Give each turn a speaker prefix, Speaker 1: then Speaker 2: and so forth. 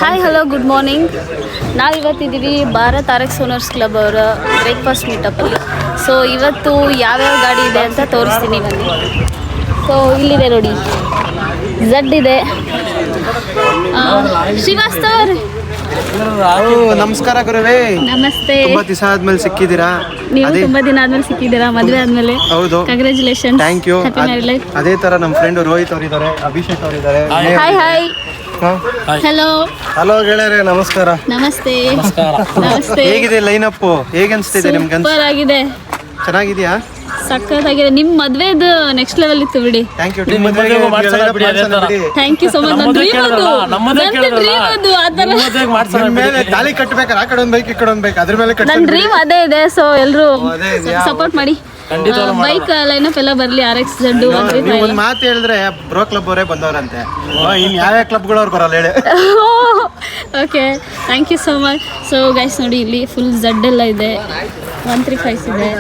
Speaker 1: Hi hello good morning. ನಾವಿವತ್ತಿದ್ದೀವಿ Bharat R X owners club ಅವರ breakfast ಮೀಟಪ್ಪಲ್ಲಿ. ಸೊ ಇವತ್ತು ಯಾವ್ಯಾವ ಗಾಡಿ ಇದೆ ಅಂತ ತೋರಿಸ್ತೀನಿ ಬನ್ನಿ. ಸೊ ಇಲ್ಲಿದೆ ನೋಡಿ, ಝಡ್ ಇದೆ. ಶ್ರೀವಾಸ್ತವ್ ಅವ್ರೆ
Speaker 2: ನಮಸ್ಕಾರ ಗುರುವೇ.
Speaker 1: ನಮಸ್ತೆ.
Speaker 2: ತುಂಬಾ ದಿವಸ ಆದ್ಮೇಲೆ ಸಿಕ್ಕಿದ್ದೀರಾ.
Speaker 1: ನೀವು ತುಂಬಾ ದಿನ ಆದ್ಮೇಲೆ ಸಿಕ್ಕಿದ್ದೀರಾ, ಮದುವೆ ಆದ್ಮೇಲೆ.
Speaker 2: ಹೌದು,
Speaker 1: ಕಂಗ್ರ್ಯಾಚುಲೇಷನ್.
Speaker 2: Thank you. ಅದೇ ತರ ನಮ್ಮ ಫ್ರೆಂಡ್ ರೋಹಿತ್ ಅವರಿದ್ದಾರೆ, ಅಭಿಷೇಕ್ ಅವರಿದ್ದಾರೆ.
Speaker 1: Hi hi. ಹಲೋ
Speaker 2: ಹಲೋ ಗೆಳೆಯರೇ, ನಮಸ್ಕಾರ.
Speaker 1: ನಮಸ್ತೆ. ನಮಸ್ತೆ.
Speaker 2: ಹೇಗಿದೆ ಲೈನ್ ಅಪ್? ಹೇಗೆ ಅನ್ಸ್ತಿದೆ ನಿಮ್ಗೆ?
Speaker 1: ಸೂಪರ್ ಆಗಿದೆ.
Speaker 2: ಚೆನ್ನಾಗಿದ್ಯಾ?
Speaker 1: ಸಕ್ಕತ್ತಾಗಿದೆ. ನಿಮ್ಮ ಮದ್ವೆದು ನೆಕ್ಸ್ಟ್ ಲೆವೆಲ್ ಇತ್ತು ಬಿಡಿ.
Speaker 2: Thank you.
Speaker 1: Thank you so much.
Speaker 2: ಮೇಲೆ ತಾಳಿ ಕಟ್ಬೇಕಾರೆ ಆ ಕಡೆ ಒಂದ್ ಬೈಕ್ ಈ ಕಡೆ ಒಂದ್ ಬೈಕ್, ಅದ್ರ ಮೇಲೆ
Speaker 1: ನನ್ನ ಡ್ರೀಮ್ ಅದೇ ಇದೆ. ಸೊ ಎಲ್ಲರೂ ಸಪೋರ್ಟ್ ಮಾಡಿ. ಬೈಕ್ ಲೈನಪ್ ಎಲ್ಲ ಬರ್ಲಿ. ಆರ್ ಎಕ್ಸ್ ಝಡ್
Speaker 2: ನೀವು ಒಂದ್ ಮಾತು ಹೇಳಿದ್ರೆ ಬ್ರೋ ಕ್ಲಬ್ ಅವರೇ ಬಂದವ್ರಂತೆ. ಇನ್ ಯಾವ್ಯಾವ ಕ್ಲಬ್ಗಳು ಅವ್ರು ಬರಲ್ಲ ಹೇಳಿ.
Speaker 1: Okay, thank you so much. So guys ನೋಡಿ, ಇಲ್ಲಿ ಫುಲ್ ಝಡ್ ಎಲ್ಲ ಇದೆ. 135 ಇದೆ.